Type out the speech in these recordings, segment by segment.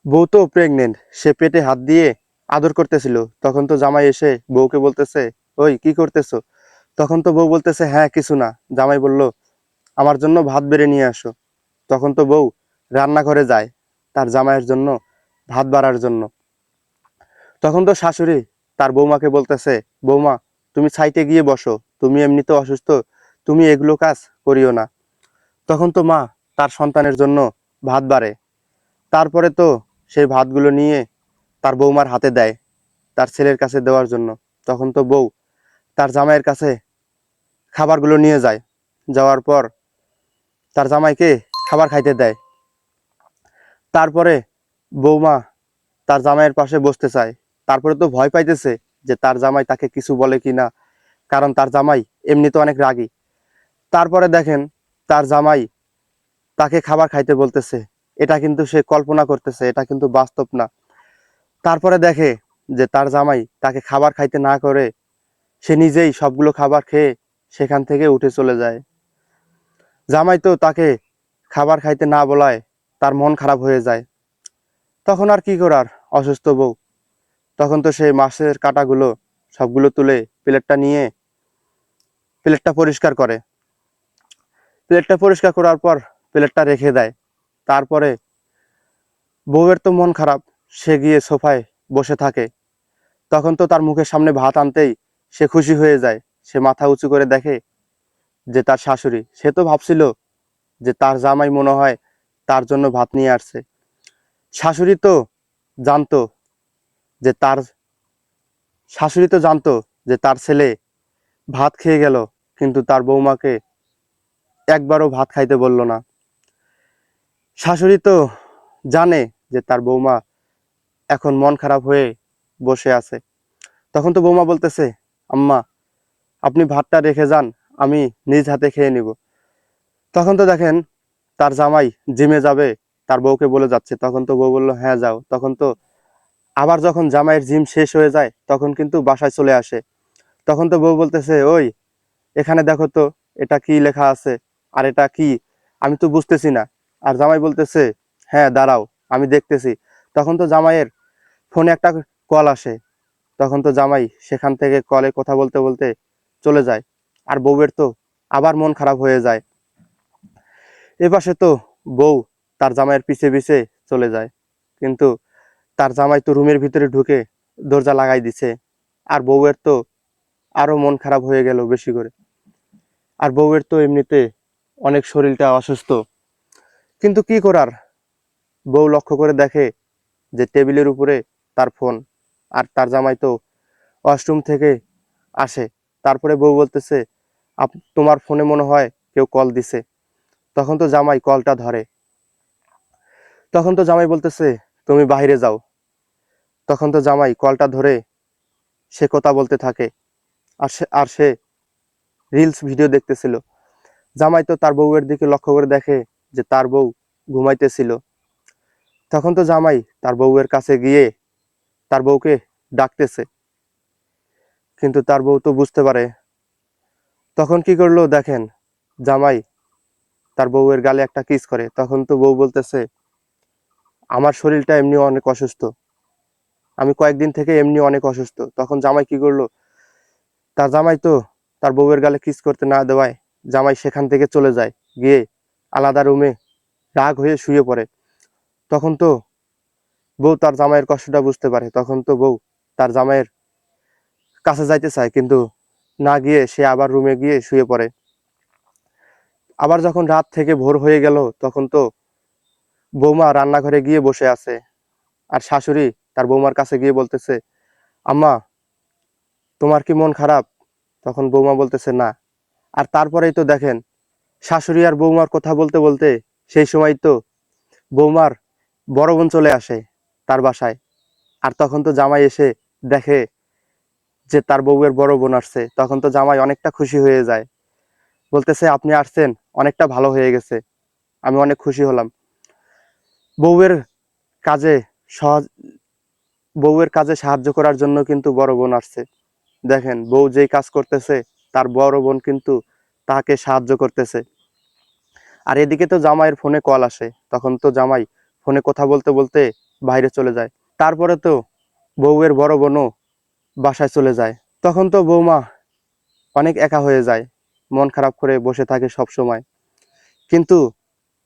বউ তো প্রেগনেন্ট, সে পেটে হাত দিয়ে আদর করতেছিল। তখন তো জামাই এসে বউকে বলতেছে, ওই কি করতেছো? তখন তো বউ বলতেছে, হ্যাঁ কিছু না। জামাই বলল, আমার জন্য ভাত বেড়ে নিয়ে আসো। তখন তো বউ রান্নাঘরে যায় তার জামাইয়ের জন্য ভাত বাড়ার জন্য। তখন তো শাশুড়ি তার বৌমাকে বলতেছে, বৌমা তুমি সাইটে গিয়ে বসো, তুমি এমনিতে অসুস্থ, তুমি এগুলো কাজ করিও না। তখন তো মা তার সন্তানের জন্য ভাত বাড়ে। তারপরে তো সেই ভাতগুলো নিয়ে তার বৌমার হাতে দেয় তার ছেলের কাছে দেওয়ার জন্য। তখন তো বউ তার জামাইয়ের কাছে খাবারগুলো নিয়ে যায়। যাওয়ার পর তার জামাইকে খাবার খাইতে দেয়। তারপরে বৌমা তার জামাইয়ের পাশে বসতে চায়। তারপরে তো ভয় পাইতেছে যে তার জামাই তাকে কিছু বলে কিনা, কারণ তার জামাই এমনিতে অনেক রাগী। তারপরে দেখেন তার জামাই তাকে খাবার খাইতে বলতেছে। এটা কিন্তু সে কল্পনা করতেছে, এটা কিন্তু বাস্তব না। তারপরে দেখে যে তার জামাই তাকে খাবার খাইতে না করে সে নিজেই সবগুলো খাবার খেয়ে সেখান থেকে উঠে চলে যায়। জামাই তো তাকে খাবার খাইতে না বলায় তার মন খারাপ হয়ে যায়। তখন আর কি করার, অসুস্থ বউ। তখন তো সেই মাছের কাঁটাগুলো সবগুলো তুলে প্লেটটা নিয়ে প্লেটটা পরিষ্কার করে। প্লেটটা পরিষ্কার করার পর প্লেটটা রেখে দেয়। তারপরে বউয়ের তো মন খারাপ, সে গিয়ে সোফায় বসে থাকে। তখন তো তার মুখের সামনে ভাত আনতেই সে খুশি হয়ে যায়। সে মাথা উঁচু করে দেখে যে তার শাশুড়ি। সে তো ভাবছিল যে তার জামাই মনে হয় তার জন্য ভাত নিয়ে আসছে। শাশুড়ি তো জানতো যে তার শাশুড়ি তো জানতো যে তার ছেলে ভাত খেয়ে গেল, কিন্তু তার বৌমাকে একবারও ভাত খাইতে বলল না। শাশুড়ি তো জানে যে তার বৌমা এখন মন খারাপ হয়ে বসে আছে। তখন তো বৌমা বলতেছে, আম্মা আপনি ভাতটা রেখে যান, আমি নিজ হাতে খেয়ে নিব। তখন তো দেখেন তার জামাই জিমে যাবে, তার বউকে বলে যাচ্ছে। তখন তো বউ বলল, হ্যাঁ যাও। তখন তো আবার যখন জামাইয়ের জিম শেষ হয়ে যায় তখন কিন্তু বাসায় চলে আসে। তখন তো বউ বলতেছে, ওই এখানে দেখো তো, এটা কি লেখা আছে, আর এটা কি, আমি তো বুঝতেছি না। আর জামাই বলতেছে, হ্যাঁ দাঁড়াও আমি দেখতেছি। তখন তো জামাইয়ের ফোনে একটা কল আসে। তখন তো জামাই সেখান থেকে কলে কথা বলতে বলতে চলে যায়। আর বউয়ের তো আবার মন খারাপ হয়ে যায়। এপাশে তো বউ তার জামাইয়ের পিছে পিছে চলে যায়, কিন্তু তার জামাই তো রুমের ভিতরে ঢুকে দরজা লাগাই দিছে। আর বউয়ের তো আরো মন খারাপ হয়ে গেল বেশি করে। আর বউয়ের তো এমনিতে অনেক শরীরটা অসুস্থ, কিন্তু কি করার। বউ লক্ষ্য করে দেখে যে টেবিলের উপরে তার ফোন। আর তার জামাই তো ওয়াশরুম থেকে আসে। তারপরে বউ বলতেছে, তোমার ফোনে মনে হয় কেউ কল দিছে। তখন তো জামাই কলটা ধরে। তখন তো জামাই বলতেছে, তুমি বাইরে যাও। তখন তো জামাই কলটা ধরে সে কথা বলতে থাকে। আর সে রিলস ভিডিও দেখতেছিল। জামাই তো তার বউয়ের দিকে লক্ষ্য করে দেখে যে তার বউ ঘুমাইতেছিল। তখন তো জামাই তার বউয়ের কাছে গিয়ে তার বউকে ডাকতেছে, কিন্তু তার বউ তো বুঝতে পারে। তখন কি করলো দেখেন, জামাই তার বউয়ের গালে একটা কিস করে। তখন তো বউ বলতেছে, আমার শরীরটা এমনি অনেক অসুস্থ, আমি কয়েকদিন থেকে এমনি অনেক অসুস্থ। তখন জামাই কি করলো, তার জামাই তো তার বউয়ের গালে কিস করতে না দেওয়ায় জামাই সেখান থেকে চলে যায়, গিয়ে আলাদা রুমে রাগ হয়ে শুয়ে পড়ে। তখন তো বউ তার জামাইয়ের কষ্টটা বুঝতে পারে। তখন তো বউ তার জামাইয়ের কাছে যাইতে চায়, কিন্তু না গিয়ে সে আবার রুমে গিয়ে শুয়ে পড়ে। আবার যখন রাত থেকে ভোর হয়ে গেল তখন তো বৌমা রান্নাঘরে গিয়ে বসে আছে। আর শাশুড়ি তার বৌমার কাছে গিয়ে বলতেছে, আম্মা তোমার কি মন খারাপ? তখন বৌমা বলতেছে, না। আর তারপরেই তো দেখেন শাশুড়ি আর বৌমার কথা বলতে বলতে সেই সময় তো বৌমার বড় বোন চলে আসে তার বাসায়। আর তখন তো জামাই এসে দেখে যে তার বউয়ের বড় বোন আসছে। তখন তো জামাই অনেকটা খুশি হয়ে যায়, বলতেছে, আপনি আসছেন, অনেকটা ভালো হয়ে গেছে, আমি অনেক খুশি হলাম। বউয়ের কাজে সহজ বউয়ের কাজে সাহায্য করার জন্য কিন্তু বড় বোন আসছে। দেখেন বউ যেই কাজ করতেছে তার বড় বোন কিন্তু তাকে সাহায্য করতেছে। আর এদিকে তো জামাইয়ের ফোনে কল আসে। তখন তো জামাই ফোনে কথা বলতে বলতে বাইরে চলে যায়। তারপরে তো বউয়ের বড় বোনও বাসায় চলে যায়। তখন তো বৌমা অনেক একা হয়ে যায়, মন খারাপ করে বসে থাকে সব সময়। কিন্তু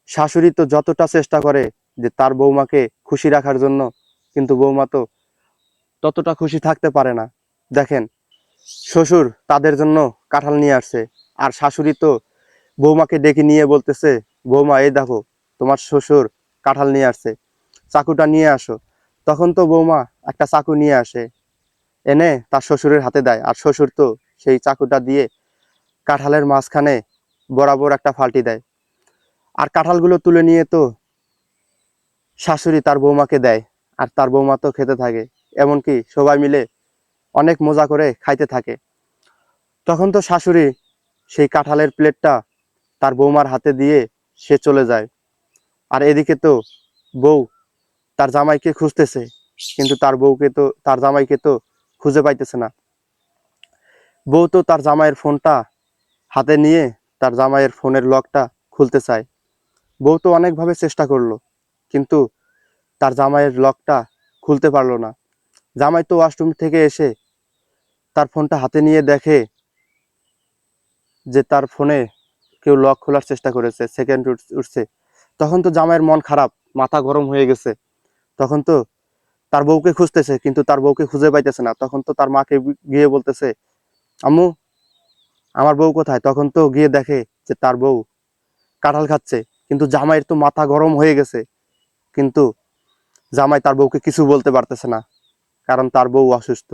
শাশুড়ি তো যতটা চেষ্টা করে যে তার বৌমাকে খুশি রাখার জন্য, কিন্তু বৌমা তো ততটা খুশি থাকতে পারে না। দেখেন, শ্বশুর তাদের জন্য কাঁঠাল নিয়ে আসছে, আর শাশুড়ি তো বৌমাকে ডেকে নিয়ে বলতেছে, বৌমা এই দেখো তোমার শ্বশুর কাঁঠাল নিয়ে আসছে, চাকুটা নিয়ে আসো। তখন তো বৌমা একটা চাকু নিয়ে আসে, এনে তার শ্বশুরের হাতে দেয়, আর শ্বশুর তো সেই চাকুটা দিয়ে কাঁঠালের মাঝখানে বরাবর একটা ফাল্টি দেয়। আর কাঁঠালগুলো তুলে নিয়ে তো শাশুড়ি তার বৌমাকে দেয়, আর তার বৌমা তো খেতে থাকে। এমনকি সবাই মিলে অনেক মজা করে খাইতে থাকে। তখন তো শাশুড়ি সেই কাঁঠালের প্লেটটা তার বৌমার হাতে দিয়ে সে চলে যায়। আর এদিকে তো বউ তার জামাইকে খুঁজতেছে, কিন্তু তার জামাইকে তো খুঁজে পাইতেছে না। বউ তো তার জামাইয়ের ফোনটা হাতে নিয়ে তার জামাইয়ের ফোনের লকটা খুলতে চায়। বউ তো অনেকভাবে চেষ্টা করলো, কিন্তু তার জামাইয়ের লকটা খুলতে পারলো না। জামাই তো ওয়াশরুম থেকে এসে তার ফোনটা হাতে নিয়ে দেখে যে তার ফোনে কেউ লক খোলার চেষ্টা করেছে, সেকেন্ড উঠছে। তখন তো জামাইয়ের মন খারাপ, মাথা গরম হয়ে গেছে। তখন তো তার বউকে খুঁজতেছে, কিন্তু তার বউকে খুঁজে পাইতেছে না। তখন তো তার মাকে গিয়ে বলতেছে, আম্মু আমার বউ কোথায়? তখন তো গিয়ে দেখে যে তার বউ কাঁঠাল খাচ্ছে। কিন্তু জামাইয়ের তো মাথা গরম হয়ে গেছে, কিন্তু জামাই তার বউকে কিছু বলতে পারতেছে না, কারণ তার বউ অসুস্থ।